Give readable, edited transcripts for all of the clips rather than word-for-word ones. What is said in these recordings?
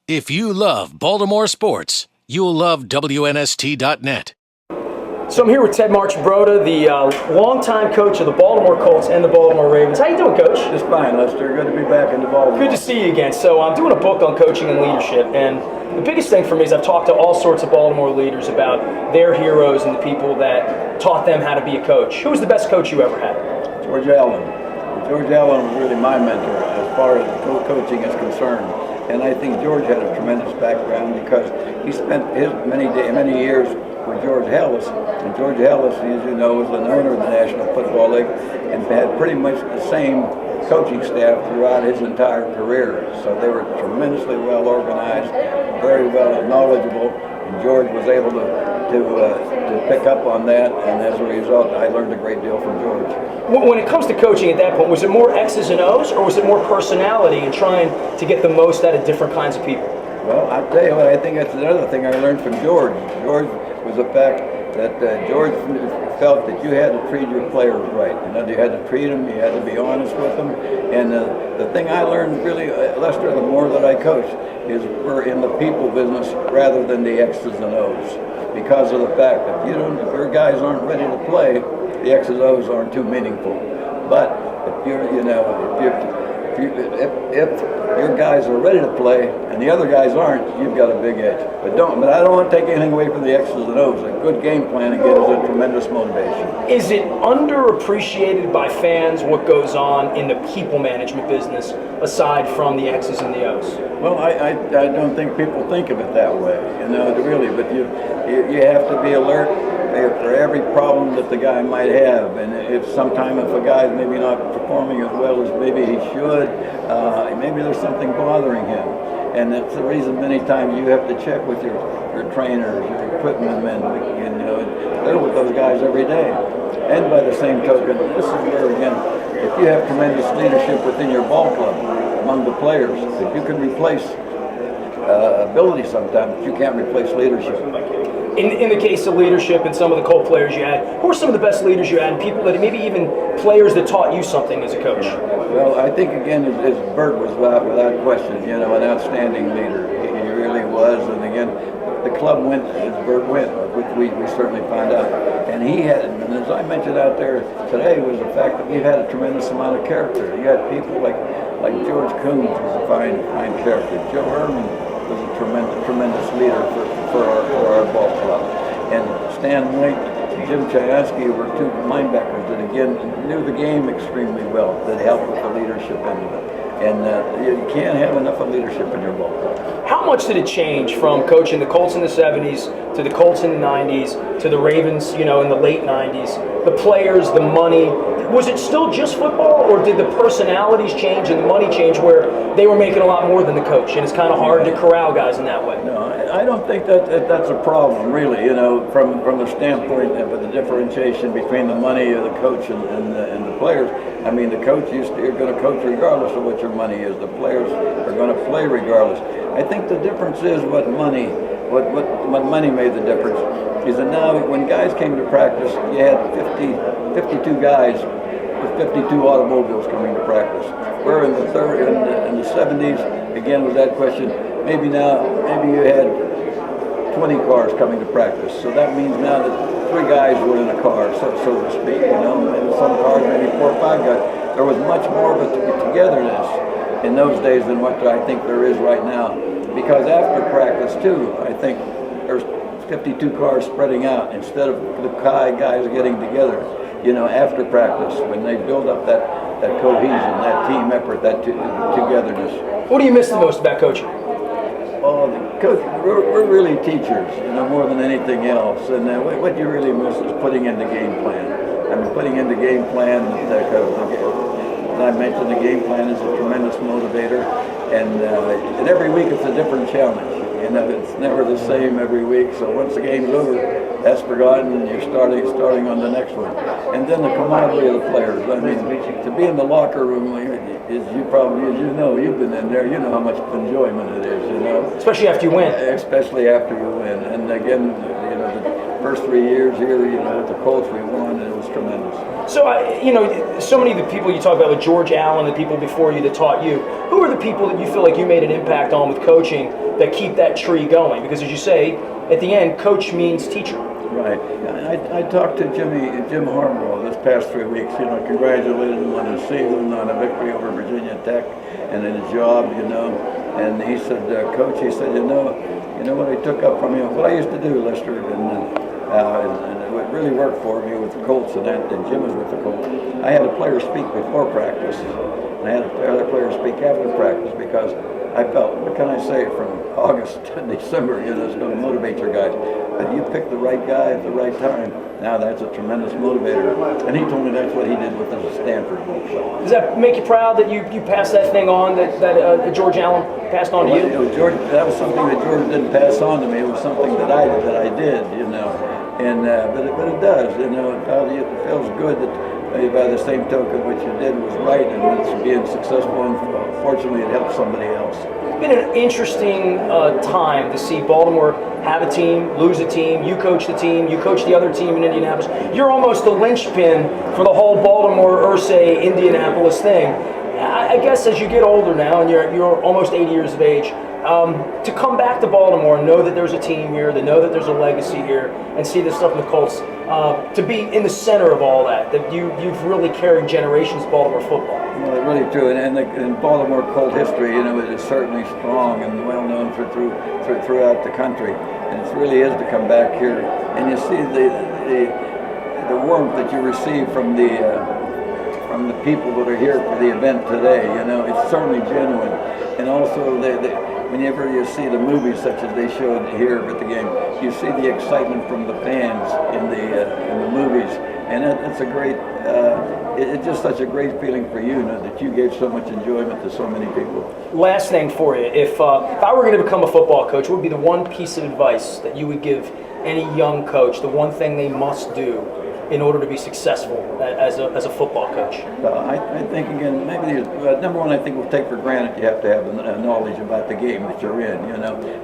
If you love Baltimore sports, you'll love WNST.net. So I'm here with Ted Marchibroda, the longtime coach of the Baltimore Colts and the Baltimore Ravens. How you doing, Coach? Just fine, Lester. Good to be back in the Baltimore. Good to see you again. So I'm doing a book on coaching and leadership, and the biggest thing for me is I've talked to all sorts of Baltimore leaders about their heroes and the people that taught them how to be a coach. Who was the best coach you ever had? George Allen. George Allen was really my mentor as far as coaching is concerned. And I think George had a tremendous background because he spent his many years with George Halas. And George Halas, as you know, was the owner of the National Football League and had pretty much the same coaching staff throughout his entire career. So they were tremendously well organized, very well knowledgeable, and George was able to pick up on that, and as a result, I learned a great deal from George. When it comes to coaching at that point, was it more X's and O's, or was it more personality and trying to get the most out of different kinds of people? Well, I'll tell you what, I think that's another thing I learned from George. George was the fact that George felt that you had to treat your players right. You know, you had to treat them, you had to be honest with them. And the thing I learned really, Lester, the more that I coach, is we're in the people business rather than the X's and O's. Because of the fact that if your guys aren't ready to play, the X's and O's aren't too meaningful. But if your guys are ready to play and the other guys aren't, you've got a big edge. But I don't want to take anything away from the X's and O's. A good game plan again is a tremendous motivation. Is it underappreciated by fans what goes on in the people management business aside from the X's and the O's? Well, I don't think people think of it that way, really. But you have to be alert for every problem that the guy might have, and if a guy's maybe not performing as well as maybe he should, maybe there's something bothering him, and that's the reason many times you have to check with your trainers, your equipment men, they're with those guys every day. And by the same token, this is where again, if you have tremendous leadership within your ball club among the players, if you can replace ability sometimes, you can't replace leadership. In the case of leadership and some of the Colt players you had, who are some of the best leaders you had, and people that maybe even players that taught you something as a coach? Well, I think again, as Bert was without question, an outstanding leader. He really was, and again, the club went as Bert went, which we certainly found out. And he had, and as I mentioned out there today, was the fact that we've had a tremendous amount of character. You had people like George Coombs was a fine character. Joe Ehrman was a tremendous leader for our ball club. And Stan White and Jim Chayansky were two linebackers that again knew the game extremely well, that helped with the leadership end of it. And you can't have enough of leadership in your ball club. How much did it change from coaching the Colts in the 70s to the Colts in the 90s to the Ravens, in the late 90s? The players, the money. Was it still just football, or did the personalities change and the money change where they were making a lot more than the coach, and it's kind of hard to corral guys in that way? No, I don't think that's a problem, really, from the standpoint of the differentiation between the money of the coach and the players. I mean, the coach, you're going to coach regardless of what your money is. The players are going to play regardless. I think the difference is what money made the difference is that now when guys came to practice, you had 52 guys with 52 automobiles coming to practice. Where in the 70s, again, was that question, maybe you had 20 cars coming to practice. So that means now that 3 guys were in a car, so to speak, and some cars, maybe 4 or 5 guys. There was much more of a togetherness in those days than what I think there is right now. Because after practice, too, I think there's 52 cars spreading out instead of the guys getting together, after practice, when they build up that cohesion, that team effort, that togetherness. What do you miss the most about coaching? Oh, coach, we're really teachers, more than anything else. And what you really miss is putting in the game plan. I mean, putting in the game plan, I mentioned the game plan is a tremendous motivator. And every week it's a different challenge. It's never the same every week. So once the game's over, that's forgotten, and you're starting on the next one. And then the camaraderie of the players. I mean, to be in the locker room, you've been in there, you know how much enjoyment it is, Especially after you win. Especially after you win. And again, first 3 years here, with the Colts, we won, and it was tremendous. So, so many of the people you talk about, like George Allen, the people before you that taught you, who are the people that you feel like you made an impact on with coaching that keep that tree going? Because as you say, at the end, coach means teacher. Right. I talked to Jim Harbaugh this past 3 weeks. Congratulated him on his season, on a victory over Virginia Tech, and in his job. And he said, Coach, he said, you know what I took up from you, what I used to do, Lester, and it really worked for me with the Colts, and Jim was with the Colts. I had a player speak before practice, and I had another player speak after practice, because I felt, what can I say, from August to December, it's going to motivate your guys. But you pick the right guy at the right time. Now that's a tremendous motivator. And he told me that's what he did with us at Stanford. So. Does that make you proud that you passed that thing on, that George Allen passed on to you? George, that was something that George didn't pass on to me. It was something that I did, And but it does, it feels good that by the same token what you did was right, and it's being successful, and fortunately it helped somebody else. It's been an interesting time to see Baltimore have a team, lose a team, you coach the team, you coach the other team in Indianapolis. You're almost the linchpin for the whole Baltimore, Ursay, Indianapolis thing. I guess as you get older now, and you're almost 80 years of age, to come back to Baltimore and know that there's a team here, to know that there's a legacy here, and see this stuff in the Colts, to be in the center of all that you've really carried generations of Baltimore football. Well, it's really true, and Baltimore Colt history, it is certainly strong and well known throughout the country, and it really is to come back here and you see the warmth that you receive from the people that are here for the event today. It's certainly genuine, and also whenever you see the movies such as they showed here at the game, you see the excitement from the fans in the movies, and it's a great. It's just such a great feeling for you, that you gave so much enjoyment to so many people. Last thing for you, if I were going to become a football coach, what would be the one piece of advice that you would give any young coach? The one thing they must do in order to be successful as a football coach? I think, again, maybe number one, I think we'll take for granted you have to have a knowledge about the game that you're in,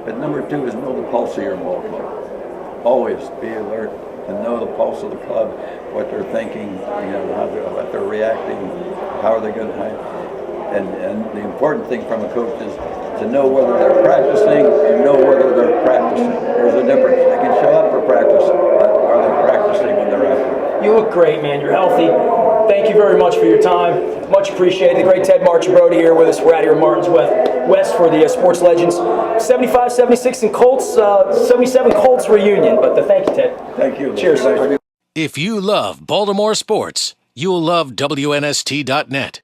But number two is know the pulse of your ball club. Always be alert and know the pulse of the club, what they're thinking, what they're reacting, how are they going to. And the important thing from a coach is to know whether they're practicing and know whether they're practicing. There's a difference. They can show up for practice, but are they practicing when they're out? You look great, man. You're healthy. Thank you very much for your time. Much appreciated. The great Ted Marchibroda here with us. We're out here in Martins West for the Sports Legends 75, 76 and Colts, 77 Colts reunion. But thank you, Ted. Thank you. Cheers. If you love Baltimore sports, you'll love WNST.net.